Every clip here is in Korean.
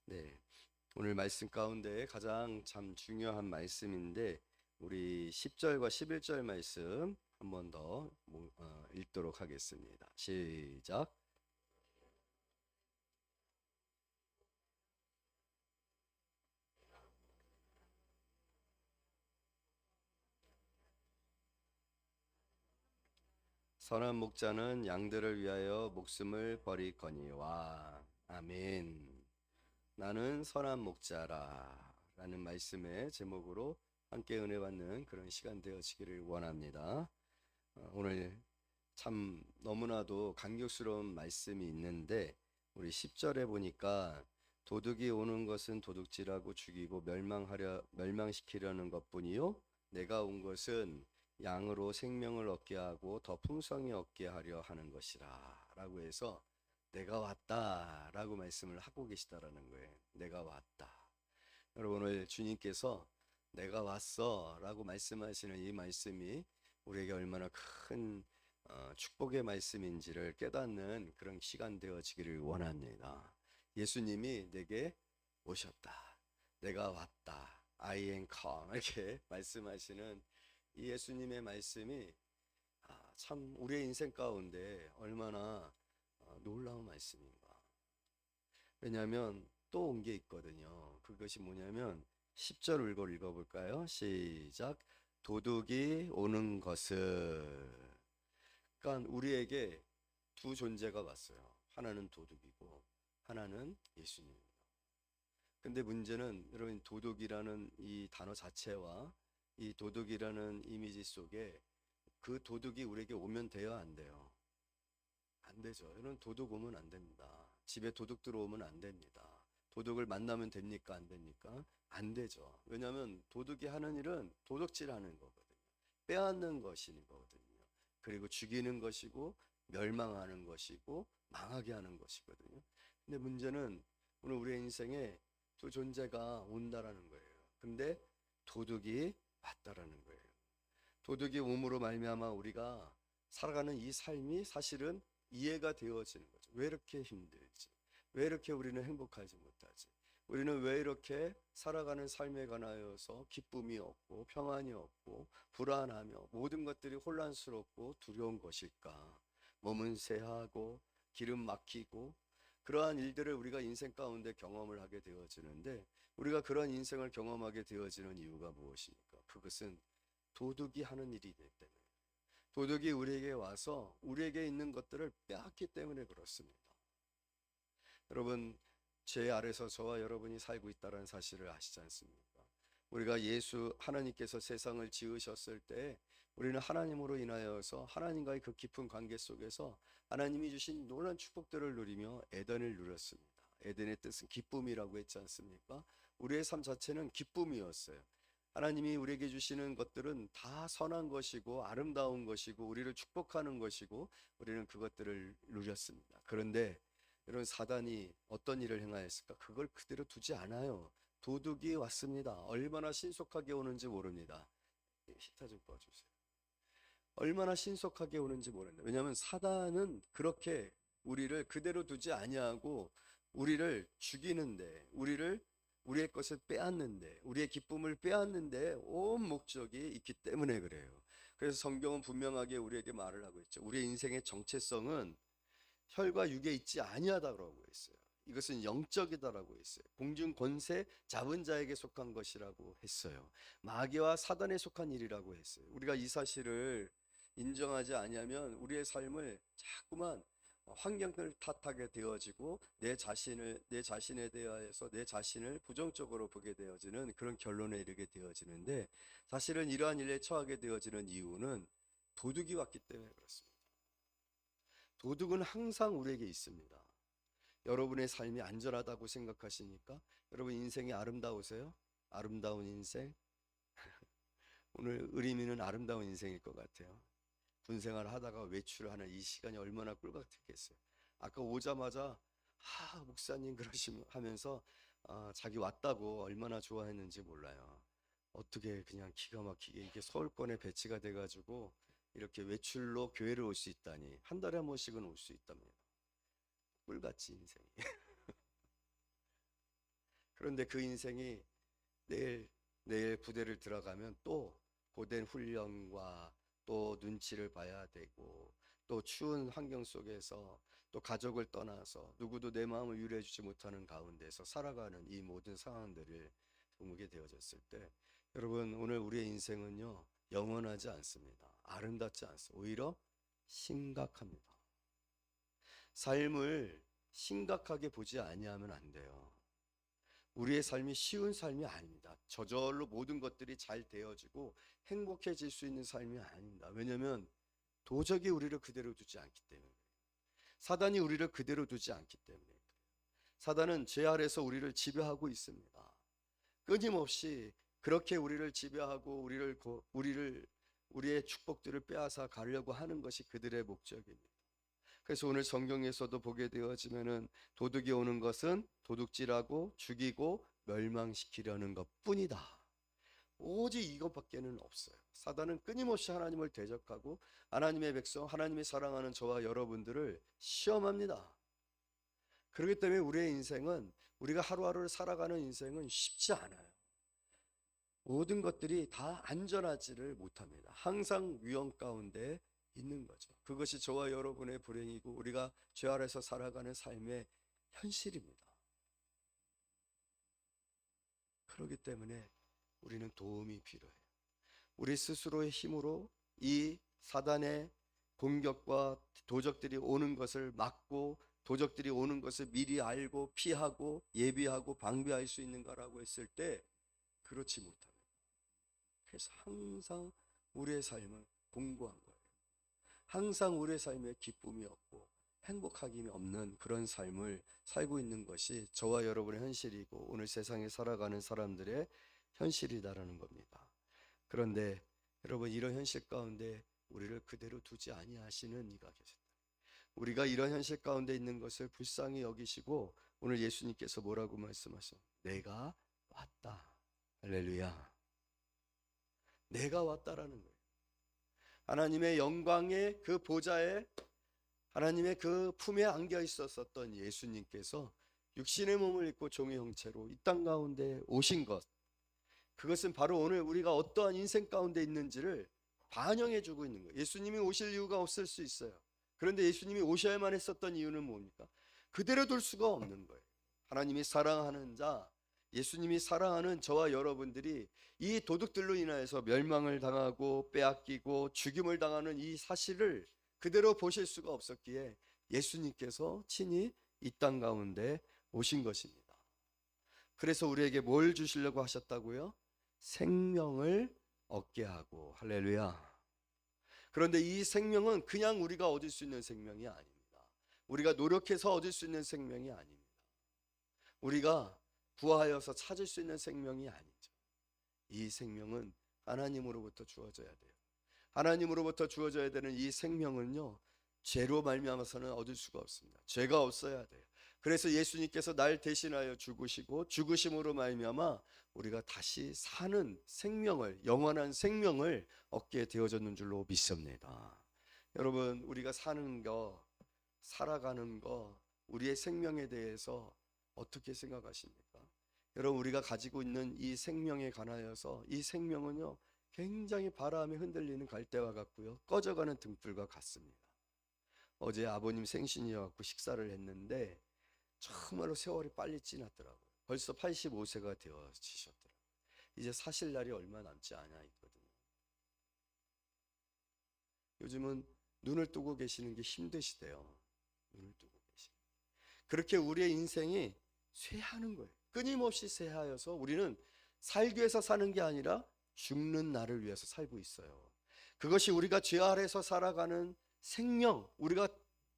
네, 오늘 말씀 가운데 가장 참 중요한 말씀인데 우리 10절과 11절 말씀 한 번 더 읽도록 하겠습니다. 시작. 선한 목자는 양들을 위하여 목숨을 버리거니와 아멘. 나는 선한 목자라 라는 말씀의 제목으로 함께 은혜 받는 그런 시간 되어지기를 원합니다. 오늘 참 너무나도 감격스러운 말씀이 있는데 우리 10절에 보니까 도둑이 오는 것은 도둑질하고 죽이고 멸망시키려는 것뿐이요 내가 온 것은 양으로 생명을 얻게 하고 더 풍성히 얻게 하려 하는 것이라 라고 해서 내가 왔다 라고 말씀을 하고 계시다라는 거예요. 내가 왔다. 여러분, 오늘 주님께서 내가 왔어 라고 말씀하시는 이 말씀이 우리에게 얼마나 큰 축복의 말씀인지를 깨닫는 그런 시간 되어지기를 원합니다. 예수님이 내게 오셨다. 내가 왔다. I am come. 이렇게 말씀하시는 이 예수님의 말씀이 참 우리의 인생 가운데 얼마나 놀라운 말씀인가. 왜냐하면 또 온 게 있거든요. 그것이 뭐냐면 10절 읽어볼까요? 시작. 도둑이 오는 것을. 그러니까 우리에게 두 존재가 왔어요. 하나는 도둑이고 하나는 예수님입니다. 근데 문제는 여러분 도둑이라는 이 단어 자체와 이 도둑이라는 이미지 속에 그 도둑이 우리에게 오면 돼요, 안 돼요? 안 되죠. 여러분 도둑 오면 안 됩니다. 집에 도둑 들어오면 안 됩니다. 도둑을 만나면 됩니까? 안 됩니까? 안 되죠. 왜냐하면 도둑이 하는 일은 도둑질 하는 거거든요. 빼앗는 것이거든요. 그리고 죽이는 것이고 멸망하는 것이고 망하게 하는 것이거든요. 근데 문제는 오늘 우리의 인생에 두 존재가 온다라는 거예요. 근데 도둑이 왔다라는 거예요. 도둑이 옴으로 말미암아 우리가 살아가는 이 삶이 사실은 이해가 되어지는 거죠. 왜 이렇게 힘들지? 왜 이렇게 우리는 행복하지 못하지? 우리는 왜 이렇게 살아가는 삶에 관하여서 기쁨이 없고 평안이 없고 불안하며 모든 것들이 혼란스럽고 두려운 것일까? 몸은 쇠하고 기름 막히고 그러한 일들을 우리가 인생 가운데 경험을 하게 되어지는데 우리가 그러한 인생을 경험하게 되어지는 이유가 무엇입니까? 그것은 도둑이 하는 일이기 때문에 도둑이 우리에게 와서 우리에게 있는 것들을 빼앗기 때문에 그렇습니다. 여러분, 죄 아래서 저와 여러분이 살고 있다는 사실을 아시지 않습니까? 우리가 하나님께서 세상을 지으셨을 때 우리는 하나님으로 인하여서 하나님과의 그 깊은 관계 속에서 하나님이 주신 놀라운 축복들을 누리며 에덴을 누렸습니다. 에덴의 뜻은 기쁨이라고 했지 않습니까? 우리의 삶 자체는 기쁨이었어요. 하나님이 우리에게 주시는 것들은 다 선한 것이고 아름다운 것이고 우리를 축복하는 것이고 우리는 그것들을 누렸습니다. 그런데 이런 사단이 어떤 일을 행하였을까? 그걸 그대로 두지 않아요. 도둑이 왔습니다. 얼마나 신속하게 오는지 모릅니다. 히타 좀 꺼주세요. 얼마나 신속하게 오는지 모릅니다. 왜냐하면 사단은 그렇게 우리를 그대로 두지 아니하고 우리를 죽이는데, 우리의 것을 빼앗는데, 우리의 기쁨을 빼앗는데 온 목적이 있기 때문에 그래요. 그래서 성경은 분명하게 우리에게 말을 하고 있죠. 우리의 인생의 정체성은 혈과 육에 있지 아니하다라고 했어요. 이것은 영적이다라고 했어요. 공중 권세 잡은 자에게 속한 것이라고 했어요. 마귀와 사단에 속한 일이라고 했어요. 우리가 이 사실을 인정하지 아니하면 우리의 삶을 자꾸만 환경을 탓하게 되어지고 내 자신에 대하여서 내 자신을 부정적으로 보게 되어지는 그런 결론에 이르게 되어지는데 사실은 이러한 일에 처하게 되어지는 이유는 도둑이 왔기 때문에 그렇습니다. 도둑은 항상 우리에게 있습니다. 여러분의 삶이 안전하다고 생각하시니까 여러분 인생이 아름다우세요? 아름다운 인생? 오늘 의리미는 아름다운 인생일 것 같아요. 군생활 하다가 외출하는 이 시간이 얼마나 꿀같았겠어요. 아까 오자마자 목사님 하면서 자기 왔다고 얼마나 좋아했는지 몰라요. 어떻게 그냥 기가 막히게 이게 서울권에 배치가 돼가지고 이렇게 외출로 교회를 올 수 있다니 한 달에 한 번씩은 올 수 있답니다. 꿀같이 인생이. 그런데 그 인생이 내일 부대를 들어가면 또 고된 훈련과 또 눈치를 봐야 되고 또 추운 환경 속에서 또 가족을 떠나서 누구도 내 마음을 유래해 주지 못하는 가운데서 살아가는 이 모든 상황들을 겪게 되어졌을 때 여러분 오늘 우리의 인생은요 영원하지 않습니다. 아름답지 않습니다. 오히려 심각합니다. 삶을 심각하게 보지 아니하면 안 돼요. 우리의 삶이 쉬운 삶이 아닙니다. 저절로 모든 것들이 잘 되어지고 행복해질 수 있는 삶이 아닙니다. 왜냐하면 도적이 우리를 그대로 두지 않기 때문에, 사단이 우리를 그대로 두지 않기 때문에, 사단은 죄 아래서 우리를 지배하고 있습니다. 끊임없이 그렇게 우리를 지배하고 우리의 축복들을 빼앗아 가려고 하는 것이 그들의 목적입니다. 그래서 오늘 성경에서도 보게 되어지면은 도둑이 오는 것은 도둑질하고 죽이고 멸망시키려는 것뿐이다. 오직 이것밖에는 없어요. 사단은 끊임없이 하나님을 대적하고 하나님의 백성, 하나님이 사랑하는 저와 여러분들을 시험합니다. 그렇기 때문에 우리의 인생은, 우리가 하루하루를 살아가는 인생은 쉽지 않아요. 모든 것들이 다 안전하지를 못합니다. 항상 위험 가운데 있는 거죠. 그것이 저와 여러분의 불행이고 우리가 죄 아래서 살아가는 삶의 현실입니다. 그렇기 때문에 우리는 도움이 필요해요. 우리 스스로의 힘으로 이 사단의 공격과 도적들이 오는 것을 막고 도적들이 오는 것을 미리 알고 피하고 예비하고 방비할 수 있는가라고 했을 때 그렇지 못합니다. 그래서 항상 우리의 삶을 공고한 거예요. 항상 우리의 삶에 기쁨이 없고 행복함이 없는 그런 삶을 살고 있는 것이 저와 여러분의 현실이고 오늘 세상에 살아가는 사람들의 현실이다라는 겁니다. 그런데 여러분 이런 현실 가운데 우리를 그대로 두지 아니하시는 이가 계셨다. 우리가 이런 현실 가운데 있는 것을 불쌍히 여기시고 오늘 예수님께서 뭐라고 말씀하셨어요? 내가 왔다. 할렐루야. 내가 왔다라는 거예요. 하나님의 영광의 그 보좌에 하나님의 그 품에 안겨 있었던 예수님께서 육신의 몸을 입고 종의 형체로 이 땅 가운데 오신 것, 그것은 바로 오늘 우리가 어떠한 인생 가운데 있는지를 반영해 주고 있는 거예요. 예수님이 오실 이유가 없을 수 있어요. 그런데 예수님이 오셔야만 했었던 이유는 뭡니까? 그대로 둘 수가 없는 거예요. 하나님이 사랑하는 자, 예수님이 사랑하는 저와 여러분들이 이 도둑들로 인하여서 멸망을 당하고 빼앗기고 죽임을 당하는 이 사실을 그대로 보실 수가 없었기에 예수님께서 친히 이 땅 가운데 오신 것입니다. 그래서 우리에게 뭘 주시려고 하셨다고요? 생명을 얻게 하고. 할렐루야. 그런데 이 생명은 그냥 우리가 얻을 수 있는 생명이 아닙니다. 우리가 노력해서 얻을 수 있는 생명이 아닙니다. 우리가 구하여서 찾을 수 있는 생명이 아니죠. 이 생명은 하나님으로부터 주어져야 돼요. 하나님으로부터 주어져야 되는 이 생명은요, 죄로 말미암아서는 얻을 수가 없습니다. 죄가 없어야 돼요. 그래서 예수님께서 날 대신하여 죽으시고 죽으심으로 말미암아 우리가 다시 사는 생명을, 영원한 생명을 얻게 되어졌는 줄로 믿습니다. 여러분, 우리가 사는 거, 살아가는 거, 우리의 생명에 대해서 어떻게 생각하십니까? 여러분, 우리가 가지고 있는 이 생명에 관하여서 이 생명은요, 굉장히 바람에 흔들리는 갈대와 같고요, 꺼져가는 등불과 같습니다. 어제 아버님 생신이어서 식사를 했는데 정말로 세월이 빨리 지났더라고요. 벌써 85세가 되어지셨더라고요. 이제 사실 날이 얼마 남지 않아 있거든요. 요즘은 눈을 뜨고 계시는 게 힘드시대요. 눈을 뜨고 계시는. 그렇게 우리의 인생이 쇠하는 거예요. 끊임없이 쇠하여서 우리는 살기 위해서 사는 게 아니라 죽는 날을 위해서 살고 있어요. 그것이 우리가 죄 아래서 살아가는 생명, 우리가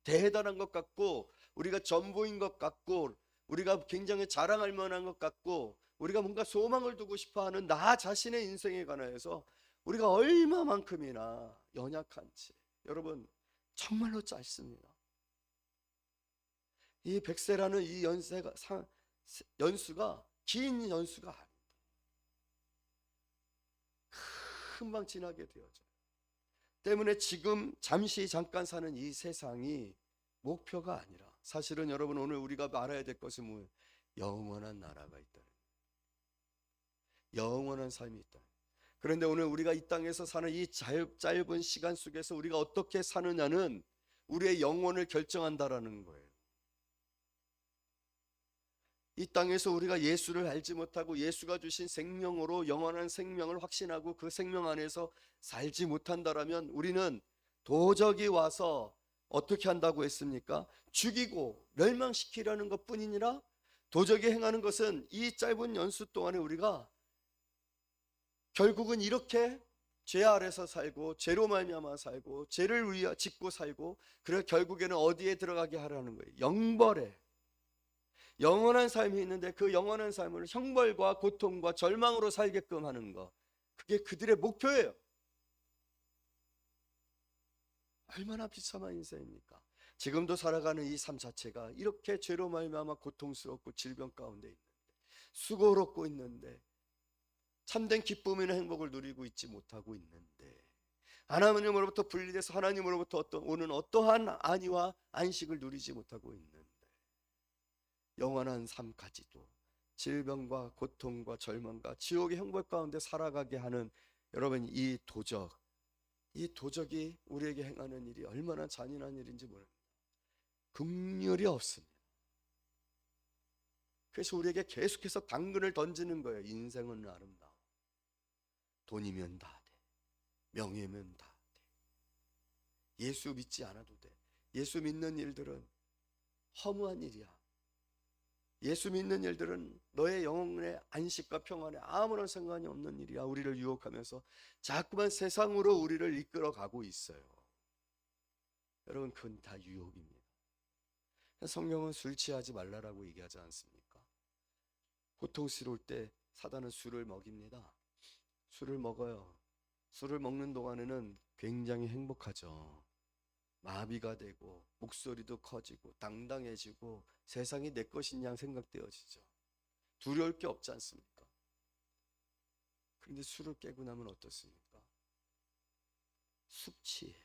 대단한 것 같고 우리가 전부인 것 같고 우리가 굉장히 자랑할 만한 것 같고 우리가 뭔가 소망을 두고 싶어하는 나 자신의 인생에 관하여서 우리가 얼마만큼이나 연약한지 여러분 정말로 짧습니다. 이 100세라는 이 연수가 긴 연수가 아닙니다. 금방 지나게 되어져요. 때문에 지금 잠시 잠깐 사는 이 세상이 목표가 아니라 사실은 여러분 오늘 우리가 알아야 될 것은 뭐예요? 영원한 나라가 있다는 거예요. 영원한 삶이 있다. 그런데 오늘 우리가 이 땅에서 사는 이 짧은 시간 속에서 우리가 어떻게 사느냐는 우리의 영혼을 결정한다라는 거예요. 이 땅에서 우리가 예수를 알지 못하고 예수가 주신 생명으로 영원한 생명을 확신하고 그 생명 안에서 살지 못한다라면 우리는 도적이 와서 어떻게 한다고 했습니까? 죽이고 멸망시키려는 것 뿐이니라. 도적이 행하는 것은 이 짧은 연수 동안에 우리가 결국은 이렇게 죄 아래서 살고 죄로 말미암아 살고 죄를 짓고 살고, 그래 결국에는 어디에 들어가게 하라는 거예요? 영벌에. 영원한 삶이 있는데 그 영원한 삶을 형벌과 고통과 절망으로 살게끔 하는 것, 그게 그들의 목표예요. 얼마나 비참한 인생입니까? 지금도 살아가는 이 삶 자체가 이렇게 죄로 말미암아 고통스럽고 질병 가운데 있는데, 수고롭고 있는데, 참된 기쁨이나 행복을 누리고 있지 못하고 있는데, 하나님으로부터 분리돼서 하나님으로부터 오는 어떠한 안위와 안식을 누리지 못하고 있는데, 영원한 삶까지도 질병과 고통과 절망과 지옥의 형벌 가운데 살아가게 하는 여러분, 이 도적이 우리에게 행하는 일이 얼마나 잔인한 일인지 모릅니다. 긍휼이 없습니다. 그래서 우리에게 계속해서 당근을 던지는 거예요. 인생은 아름다워. 돈이면 다 돼. 명예면 다 돼. 예수 믿지 않아도 돼. 예수 믿는 일들은 허무한 일이야. 예수 믿는 일들은 너의 영혼의 안식과 평안에 아무런 상관이 없는 일이야. 우리를 유혹하면서 자꾸만 세상으로 우리를 이끌어 가고 있어요. 여러분, 그건 다 유혹입니다. 성경은 술 취하지 말라라고 얘기하지 않습니까? 고통스러울 때 사단은 술을 먹입니다. 술을 먹어요. 술을 먹는 동안에는 굉장히 행복하죠. 마비가 되고 목소리도 커지고 당당해지고 세상이 내 것인 양 생각되어지죠. 두려울 게 없지 않습니까? 그런데 술을 깨고 나면 어떻습니까? 숙취,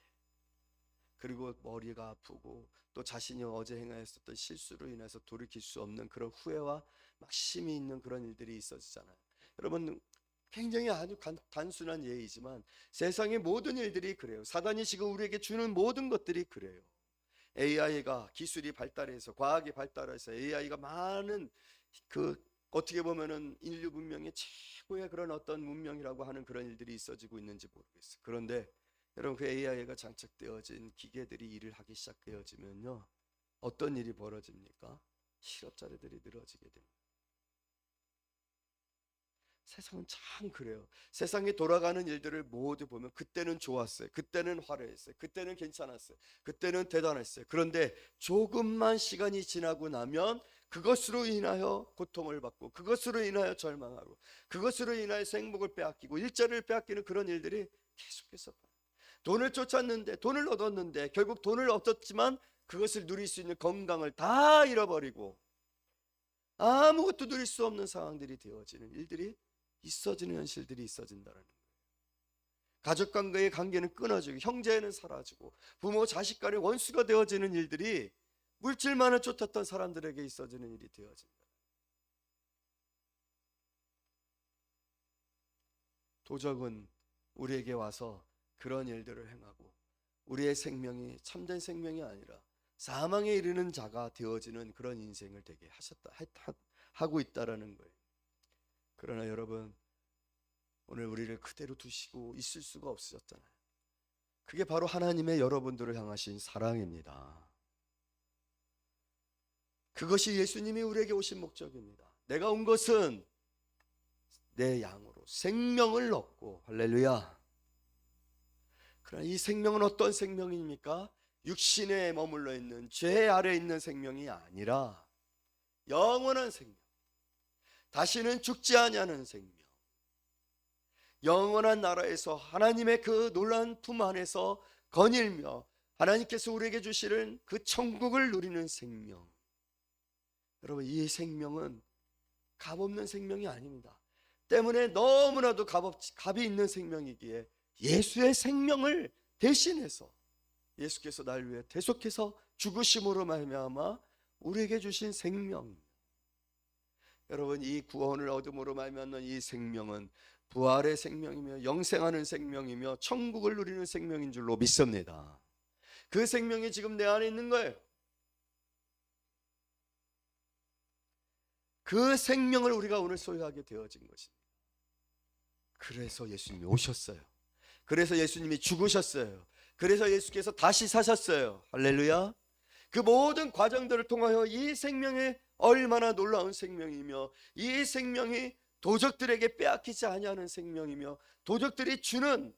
그리고 머리가 아프고 또 자신이 어제 행하였었던 실수로 인해서 돌이킬 수 없는 그런 후회와 막심이 있는 그런 일들이 있어지잖아요. 여러분, 굉장히 아주 단순한 예이지만 세상의 모든 일들이 그래요. 사단이 지금 우리에게 주는 모든 것들이 그래요. AI가 기술이 발달해서, 과학이 발달해서 AI가 많은 어떻게 보면은 인류 문명의 최고의 그런 어떤 문명이라고 하는 그런 일들이 있어지고 있는지 모르겠어요. 그런데 여러분, 그 AI가 장착되어진 기계들이 일을 하기 시작되어지면요, 어떤 일이 벌어집니까? 실업자들이 늘어지게 됩니다. 세상은 참 그래요. 세상에 돌아가는 일들을 모두 보면 그때는 좋았어요. 그때는 화려했어요. 그때는 괜찮았어요. 그때는 대단했어요. 그런데 조금만 시간이 지나고 나면 그것으로 인하여 고통을 받고, 그것으로 인하여 절망하고, 그것으로 인하여서 행복을 빼앗기고 일자리를 빼앗기는 그런 일들이 계속해서, 돈을 쫓았는데, 돈을 얻었는데, 결국 돈을 얻었지만 그것을 누릴 수 있는 건강을 다 잃어버리고 아무것도 누릴 수 없는 상황들이 되어지는 일들이 있어지는 현실들이 있어진다는 거예요. 가족 관계의 관계는 끊어지고, 형제는 사라지고, 부모 자식 간의 원수가 되어지는 일들이 물질만을 쫓았던 사람들에게 있어지는 일이 되어진다. 도적은 우리에게 와서 그런 일들을 행하고 우리의 생명이 참된 생명이 아니라 사망에 이르는 자가 되어지는 그런 인생을 되게 하고 있다라는 거예요. 그러나 여러분, 오늘 우리를 그대로 두시고 있을 수가 없으셨잖아요. 그게 바로 하나님의 여러분들을 향하신 사랑입니다. 그것이 예수님이 우리에게 오신 목적입니다. 내가 온 것은 내 양으로 생명을 얻고, 할렐루야. 그러나 이 생명은 어떤 생명입니까? 육신에 머물러 있는 죄 아래 있는 생명이 아니라 영원한 생명, 다시는 죽지 아니하는 생명, 영원한 나라에서 하나님의 그 놀라운 품 안에서 거닐며 하나님께서 우리에게 주시는 그 천국을 누리는 생명. 여러분, 이 생명은 값없는 생명이 아닙니다. 때문에 너무나도 값이 있는 생명이기에 예수의 생명을 대신해서 예수께서 날 위해 대속해서 죽으심으로 말미암아 우리에게 주신 생명, 여러분, 이 구원을 얻음으로 말미암는 이 생명은 부활의 생명이며 영생하는 생명이며 천국을 누리는 생명인 줄로 믿습니다. 그 생명이 지금 내 안에 있는 거예요. 그 생명을 우리가 오늘 소유하게 되어진 것입니다. 그래서 예수님이 오셨어요. 그래서 예수님이 죽으셨어요. 그래서 예수께서 다시 사셨어요. 할렐루야. 그 모든 과정들을 통하여 이 생명이 얼마나 놀라운 생명이며, 이 생명이 도적들에게 빼앗기지 아니하는 생명이며, 도적들이 주는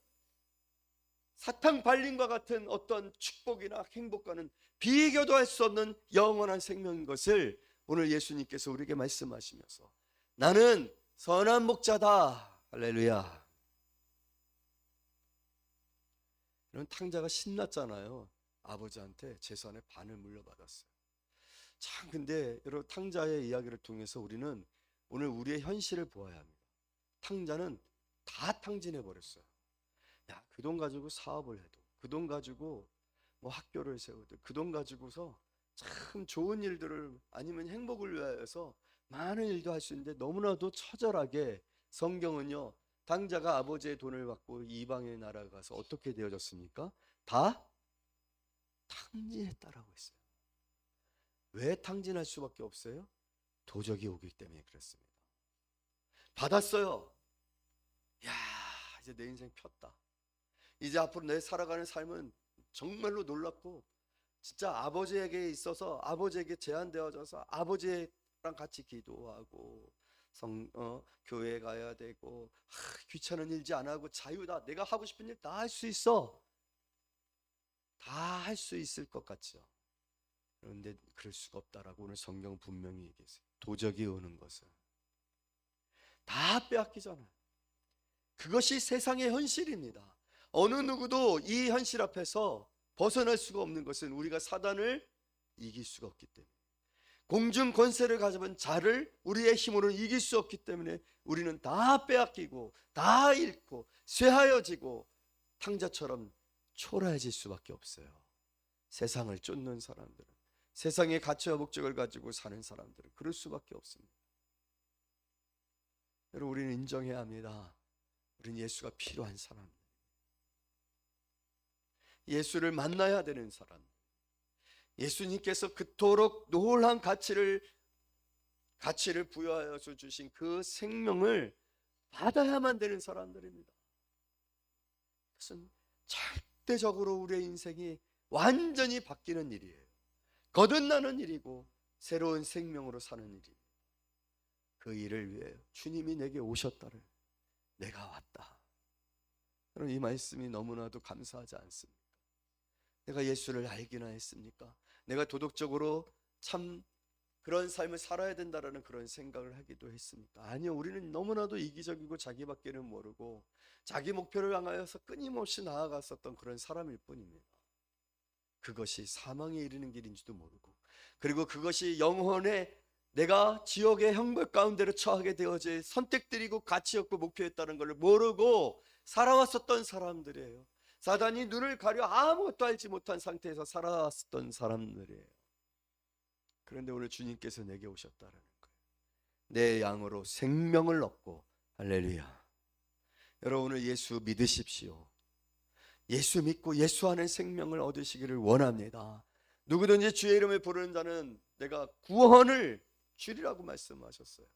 사탕 발림과 같은 어떤 축복이나 행복과는 비교도 할 수 없는 영원한 생명인 것을 오늘 예수님께서 우리에게 말씀하시면서, 나는 선한 목자다. 할렐루야. 이런 탕자가 신났잖아요. 아버지한테 재산의 반을 물려받았어요. 참, 근데 여러분, 탕자의 이야기를 통해서 우리는 오늘 우리의 현실을 보아야 합니다. 탕자는 다 탕진해 버렸어요. 야, 그 돈 가지고 사업을 해도, 그 돈 가지고 뭐 학교를 세우도, 그 돈 가지고서 참 좋은 일들을, 아니면 행복을 위하여서 많은 일도 할 수 있는데, 너무나도 처절하게 성경은요, 탕자가 아버지의 돈을 받고 이방의 나라에 가서 어떻게 되어졌습니까? 다 탕진했다라고 했어요. 왜 탕진할 수밖에 없어요? 도적이 오기 때문에 그렇습니다. 받았어요. 야, 이제 내 인생 폈다. 이제 앞으로 내 살아가는 삶은 정말로 놀랍고, 진짜 아버지에게 있어서, 아버지에게 제한되어져서 아버지랑 같이 기도하고 교회 가야 되고, 귀찮은 일지 안 하고 자유다. 내가 하고 싶은 일 다 할 수 있어. 다 할 수 있을 것 같죠. 그런데 그럴 수가 없다라고 오늘 성경 분명히 얘기했어요. 도적이 오는 것은 다 빼앗기잖아요. 그것이 세상의 현실입니다. 어느 누구도 이 현실 앞에서 벗어날 수가 없는 것은 우리가 사단을 이길 수가 없기 때문에, 공중 권세를 가져본 자를 우리의 힘으로 이길 수 없기 때문에 우리는 다 빼앗기고 다 잃고 쇠하여지고 탕자처럼 초라해질 수밖에 없어요. 세상을 쫓는 사람들은, 세상의 가치와 목적을 가지고 사는 사람들은 그럴 수밖에 없습니다. 여러분, 우리는 인정해야 합니다. 우리는 예수가 필요한 사람, 예수를 만나야 되는 사람, 예수님께서 그토록 놀라운 가치를 부여하여서 주신 그 생명을 받아야만 되는 사람들입니다. 그것은 절대적으로 우리의 인생이 완전히 바뀌는 일이에요. 거듭나는 일이고 새로운 생명으로 사는 일이에요. 그 일을 위해 주님이 내게 오셨다를 내가 왔다. 여러분, 이 말씀이 너무나도 감사하지 않습니까? 내가 예수를 알기나 했습니까? 내가 도덕적으로 참 그런 삶을 살아야 된다라는 그런 생각을 하기도 했습니까? 아니요, 우리는 너무나도 이기적이고 자기밖에는 모르고 자기 목표를 향하여서 끊임없이 나아갔었던 그런 사람일 뿐입니다. 그것이 사망에 이르는 길인지도 모르고, 그리고 그것이 영혼의, 내가 지옥의 형벌 가운데로 처하게 되어질 선택들이고 가치였고 목표였다는 것을 모르고 살아왔었던 사람들이에요. 사단이 눈을 가려 아무것도 알지 못한 상태에서 살아왔었던 사람들이에요. 그런데 오늘 주님께서 내게 오셨다는 거예요. 내 양으로 생명을 얻고. 할렐루야. 여러분, 오늘 예수 믿으십시오. 예수 믿고 예수 안에 생명을 얻으시기를 원합니다. 누구든지 주의 이름을 부르는 자는 내가 구원을 주리라고 말씀하셨어요.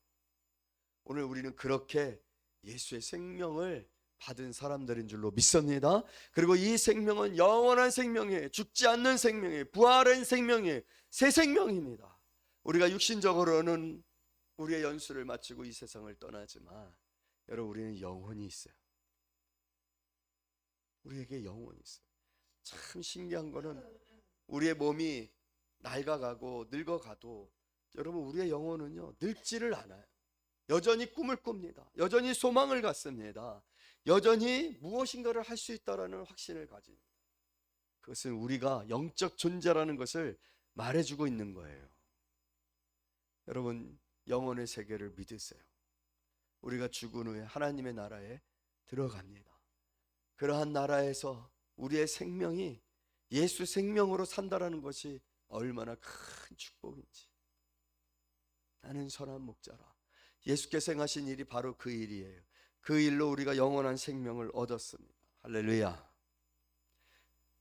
오늘 우리는 그렇게 예수의 생명을 받은 사람들인 줄로 믿습니다. 그리고 이 생명은 영원한 생명이에요. 죽지 않는 생명이에요. 부활한 생명이에요. 새 생명입니다. 우리가 육신적으로는 우리의 연수를 마치고 이 세상을 떠나지만, 여러분, 우리는 영혼이 있어요. 우리에게 영혼이 있어요. 참 신기한 거는 우리의 몸이 낡아가고 늙어가도 여러분, 우리의 영혼은요 늙지를 않아요. 여전히 꿈을 꿉니다. 여전히 소망을 갖습니다. 여전히 무엇인가를 할 수 있다라는 확신을 가집니다. 그것은 우리가 영적 존재라는 것을 말해주고 있는 거예요. 여러분, 영혼의 세계를 믿으세요. 우리가 죽은 후에 하나님의 나라에 들어갑니다. 그러한 나라에서 우리의 생명이 예수 생명으로 산다라는 것이 얼마나 큰 축복인지. 나는 선한 목자라. 예수께서 행하신 일이 바로 그 일이에요. 그 일로 우리가 영원한 생명을 얻었습니다. 할렐루야.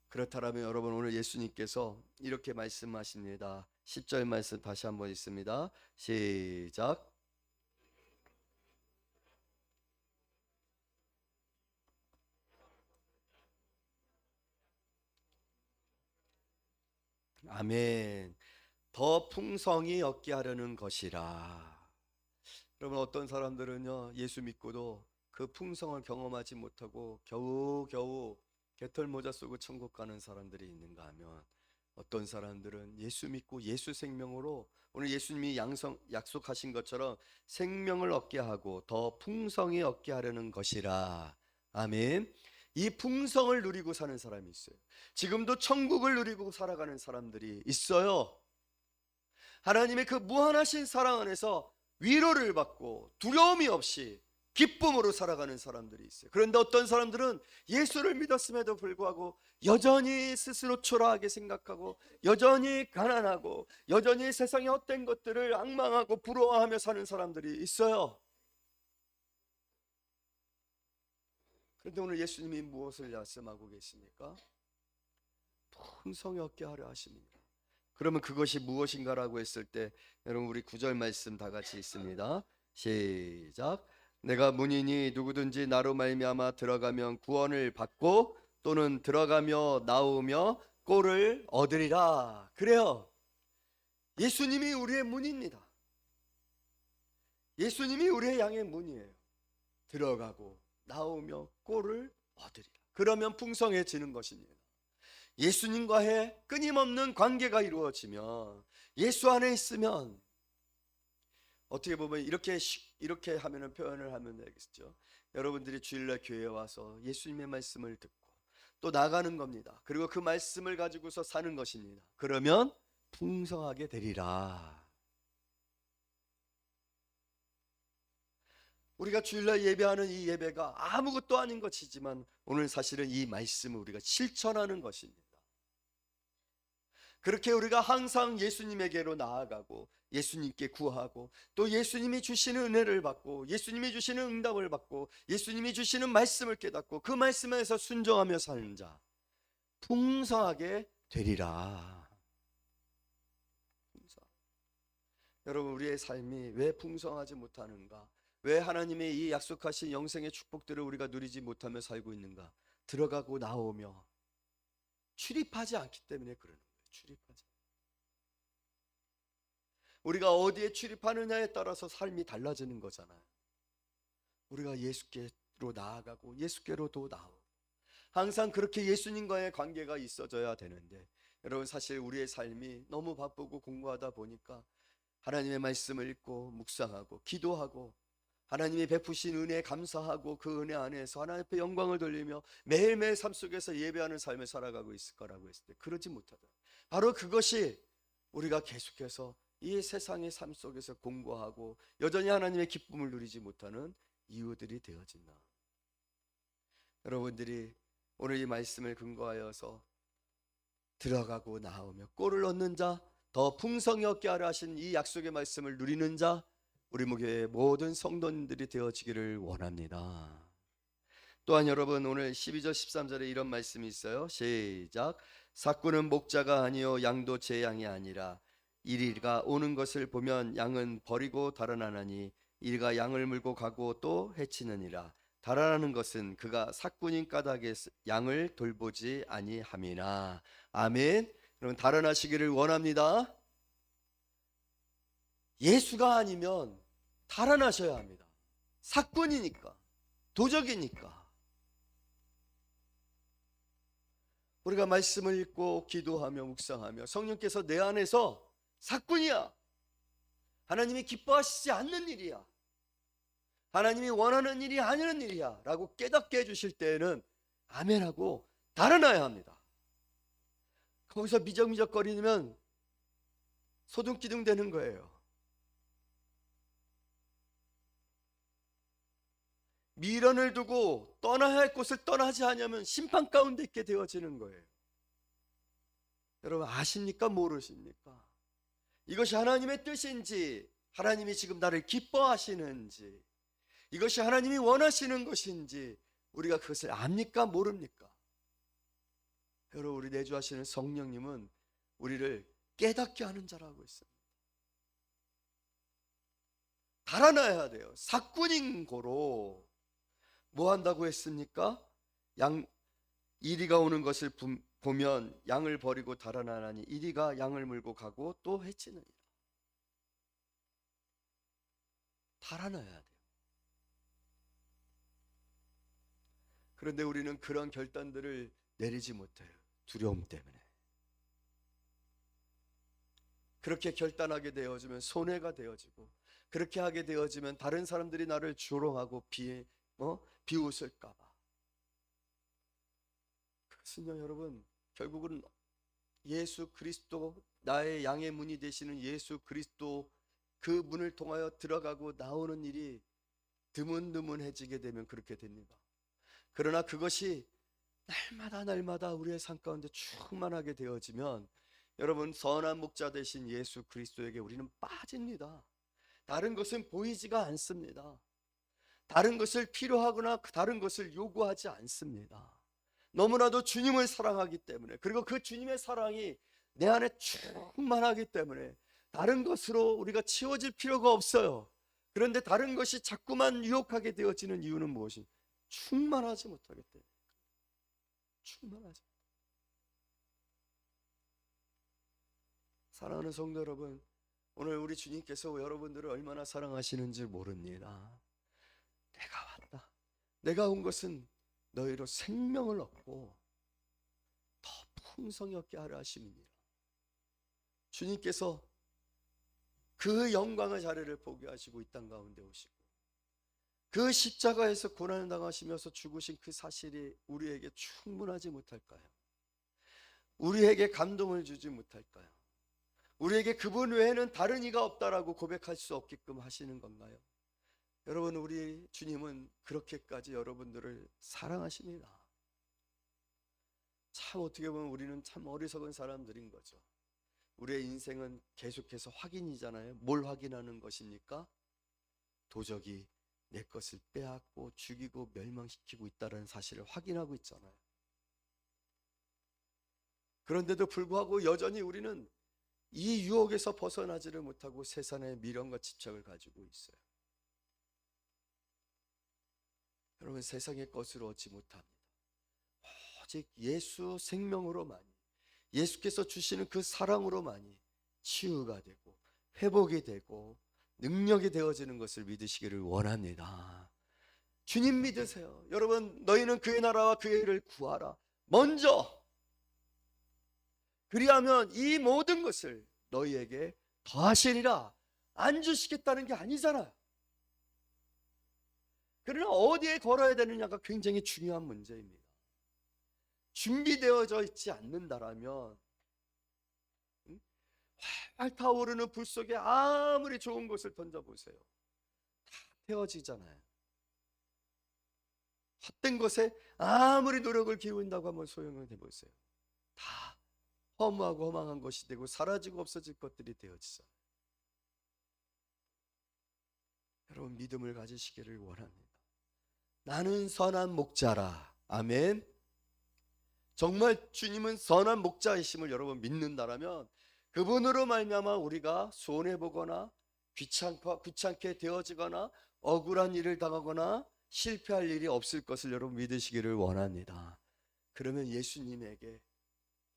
그렇다면 여러분, 오늘 예수님께서 이렇게 말씀하십니다. 10절 말씀 다시 한번 읽습니다. 시작. 아멘. 더 풍성히 얻게 하려는 것이라. 여러분, 어떤 사람들은요, 예수 믿고도 그 풍성을 경험하지 못하고 겨우겨우 개털모자 쓰고 천국 가는 사람들이 있는가 하면, 어떤 사람들은 예수 믿고 예수 생명으로 오늘 예수님이 약속하신 것처럼 생명을 얻게 하고 더 풍성히 얻게 하려는 것이라. 아멘. 이 풍성을 누리고 사는 사람이 있어요. 지금도 천국을 누리고 살아가는 사람들이 있어요. 하나님의 그 무한하신 사랑 안에서 위로를 받고 두려움이 없이 기쁨으로 살아가는 사람들이 있어요. 그런데 어떤 사람들은 예수를 믿었음에도 불구하고 여전히 스스로 초라하게 생각하고, 여전히 가난하고, 여전히 세상의 헛된 것들을 앙망하고 부러워하며 사는 사람들이 있어요. 그런데 오늘 예수님이 무엇을 말씀하고 계십니까? 풍성히 얻게 하려 하십니다. 그러면 그것이 무엇인가라고 했을 때, 여러분, 우리 9절 말씀 다 같이 있습니다. 시작. 내가 문이니 누구든지 나로 말미암아 들어가면 구원을 받고 또는 들어가며 나오며 꼴을 얻으리라. 그래요. 예수님이 우리의 문입니다. 예수님이 우리의 양의 문이에요. 들어가고 나오며 꼴을 얻으리라. 그러면 풍성해지는 것입니다. 예수님과의 끊임없는 관계가 이루어지면, 예수 안에 있으면, 어떻게 보면 이렇게 하면은 표현을 하면 되겠죠. 여러분들이 주일날 교회에 와서 예수님의 말씀을 듣고 또 나가는 겁니다. 그리고 그 말씀을 가지고서 사는 것입니다. 그러면 풍성하게 되리라. 우리가 주일날 예배하는 이 예배가 아무것도 아닌 것이지만, 오늘 사실은 이 말씀을 우리가 실천하는 것입니다. 그렇게 우리가 항상 예수님에게로 나아가고 예수님께 구하고 또 예수님이 주시는 은혜를 받고 예수님이 주시는 응답을 받고 예수님이 주시는 말씀을 깨닫고 그 말씀에서 순종하며 사는 자, 풍성하게 되리라. 여러분, 우리의 삶이 왜 풍성하지 못하는가? 왜 하나님의 이 약속하신 영생의 축복들을 우리가 누리지 못하며 살고 있는가? 들어가고 나오며 출입하지 않기 때문에 그러는 거예요. 출입하지. 우리가 어디에 출입하느냐에 따라서 삶이 달라지는 거잖아요. 우리가 예수께로 나아가고 예수께로도 나오고, 항상 그렇게 예수님과의 관계가 있어져야 되는데, 여러분, 사실 우리의 삶이 너무 바쁘고 공부하다 보니까 하나님의 말씀을 읽고 묵상하고 기도하고 하나님이 베푸신 은혜에 감사하고 그 은혜 안에서 하나님 앞에 영광을 돌리며 매일매일 삶 속에서 예배하는 삶을 살아가고 있을 거라고 했을 때, 그러지 못하다. 바로 그것이 우리가 계속해서 이 세상의 삶 속에서 공고하고 여전히 하나님의 기쁨을 누리지 못하는 이유들이 되어진다. 여러분들이 오늘 이 말씀을 근거하여서 들어가고 나오며 꼴을 얻는 자, 더 풍성히 얻게 하려 하신 이 약속의 말씀을 누리는 자, 우리 목교의 모든 성도님들이 되어지기를 원합니다. 또한 여러분, 오늘 12절 13절에 이런 말씀이 있어요. 시작. 삭구는 목자가 아니요 양도 제 양이 아니라 이리가 오는 것을 보면 양은 버리고 달아나나니 이리가 양을 물고 가고 또 해치느니라. 달아나는 것은 그가 삭군인 까닭에 양을 돌보지 아니함이나. 아멘. 여러분, 달아나시기를 원합니다. 예수가 아니면 달아나셔야 합니다. 삭군이니까, 도적이니까. 우리가 말씀을 읽고 기도하며 묵상하며 성령께서 내 안에서 삭군이야, 하나님이 기뻐하시지 않는 일이야, 하나님이 원하는 일이 아니는 일이야 라고 깨닫게 해주실 때에는 아멘하고 달아나야 합니다. 거기서 미적미적거리면 소둥기둥 되는 거예요. 미련을 두고 떠나야 할 곳을 떠나지 않으면 심판 가운데 있게 되어지는 거예요. 여러분, 아십니까? 모르십니까? 이것이 하나님의 뜻인지 하나님이 지금 나를 기뻐하시는지, 이것이 하나님이 원하시는 것인지 우리가 그것을 압니까 모릅니까? 여러분, 우리 내주하시는 성령님은 우리를 깨닫게 하는 자라고 했습니다. 달아나야 돼요. 사꾼인 고로 뭐 한다고 했습니까? 이리가 오는 것을 보면 양을 버리고 달아나니 이리가 양을 물고 가고 또 해치느니라. 달아나야 돼요. 그런데 우리는 그런 결단들을 내리지 못해요. 두려움 때문에. 그렇게 결단하게 되어지면 손해가 되어지고, 그렇게 하게 되어지면 다른 사람들이 나를 조롱하고 비웃을까봐. 그것은요, 여러분, 결국은 예수 그리스도, 나의 양의 문이 되시는 예수 그리스도, 그 문을 통하여 들어가고 나오는 일이 드문드문해지게 되면 그렇게 됩니다. 그러나 그것이 날마다 우리의 삶 가운데 충만하게 되어지면, 여러분, 선한 목자 되신 예수 그리스도에게 우리는 빠집니다. 다른 것은 보이지가 않습니다. 다른 것을 필요하거나 다른 것을 요구하지 않습니다. 너무나도 주님을 사랑하기 때문에, 그리고 그 주님의 사랑이 내 안에 충만하기 때문에 다른 것으로 우리가 채워질 필요가 없어요. 그런데 다른 것이 자꾸만 유혹하게 되어지는 이유는 무엇이? 충만하지 못하기 때문에. 충만하지. 사랑하는 성도 여러분, 오늘 우리 주님께서 여러분들을 얼마나 사랑하시는지 모릅니다. 내가 왔다. 내가 온 것은 너희로 생명을 얻고 더 풍성히 얻게 하려 하심이니라. 주님께서 그 영광의 자리를 포기하시고 이 땅 가운데 오시고, 그 십자가에서 고난을 당하시면서 죽으신 그 사실이 우리에게 충분하지 못할까요? 우리에게 감동을 주지 못할까요? 우리에게 그분 외에는 다른 이가 없다라고 고백할 수 없게끔 하시는 건가요? 여러분, 우리 주님은 그렇게까지 여러분들을 사랑하십니다. 참, 어떻게 보면 우리는 참 어리석은 사람들인 거죠. 우리의 인생은 계속해서 확인이잖아요. 뭘 확인하는 것입니까? 도적이 내 것을 빼앗고 죽이고 멸망시키고 있다는 사실을 확인하고 있잖아요. 그런데도 불구하고 여전히 우리는 이 유혹에서 벗어나지를 못하고 세상의 미련과 집착을 가지고 있어요. 여러분, 세상의 것으로 얻지 못합니다. 오직 예수 생명으로만이, 예수께서 주시는 그 사랑으로만이 치유가 되고 회복이 되고 능력이 되어지는 것을 믿으시기를 원합니다. 주님 믿으세요. 여러분, 너희는 그의 나라와 그의 일을 구하라. 먼저. 그리하면 이 모든 것을 너희에게 더하시리라. 안 주시겠다는 게 아니잖아요. 그러나 어디에 걸어야 되느냐가 굉장히 중요한 문제입니다. 준비되어져 있지 않는다라면 활 타오르는 불 속에 아무리 좋은 것을 던져보세요. 다 태워지잖아요. 헛된 것에 아무리 노력을 기울인다고 한번 소용을 해보세요. 다 허무하고 허망한 것이 되고 사라지고 없어질 것들이 되어지잖아요. 여러분, 믿음을 가지시기를 원합니다. 나는 선한 목자라. 아멘. 정말 주님은 선한 목자이심을 여러분 믿는다라면 그분으로 말미암아 우리가 손해보거나 귀찮게 되어지거나 억울한 일을 당하거나 실패할 일이 없을 것을 여러분 믿으시기를 원합니다. 그러면 예수님에게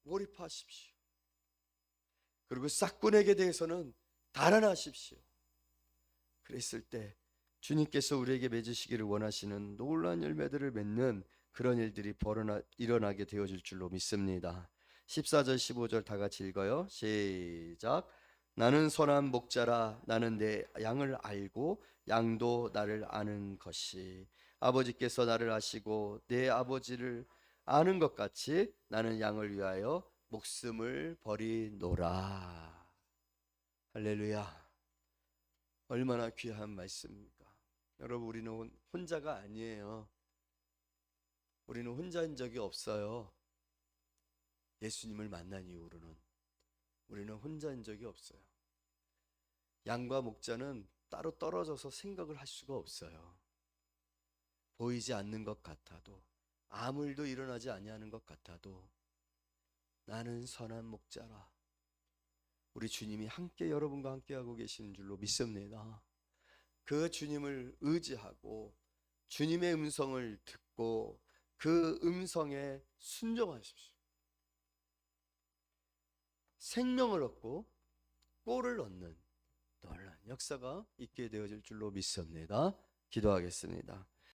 몰입하십시오. 그리고 싹군에게 대해서는 달아나십시오. 그랬을 때 주님께서 우리에게 맺으시기를 원하시는 놀라운 열매들을 맺는 그런 일들이 일어나게 되어질 줄로 믿습니다. 14절 15절 다 같이 읽어요. 시작. 나는 선한 목자라. 나는 내 양을 알고 양도 나를 아는 것이, 아버지께서 나를 아시고 내 아버지를 아는 것 같이 나는 양을 위하여 목숨을 버리노라. 할렐루야. 얼마나 귀한 말씀입니까? 여러분, 우리는 혼자가 아니에요. 우리는 혼자인 적이 없어요. 예수님을 만난 이후로는 우리는 혼자인 적이 없어요. 양과 목자는 따로 떨어져서 생각을 할 수가 없어요. 보이지 않는 것 같아도, 아무 일도 일어나지 아니하는 것 같아도 나는 선한 목자라. 우리 주님이 함께 여러분과 함께하고 계시는 줄로 믿습니다. 그 주님을 의지하고 주님의 음성을 듣고 그 음성에 순종하십시오. 생명을 얻고 꼴을 얻는 놀라운 역사가 있게 되어질 줄로 믿습니다. 기도하겠습니다.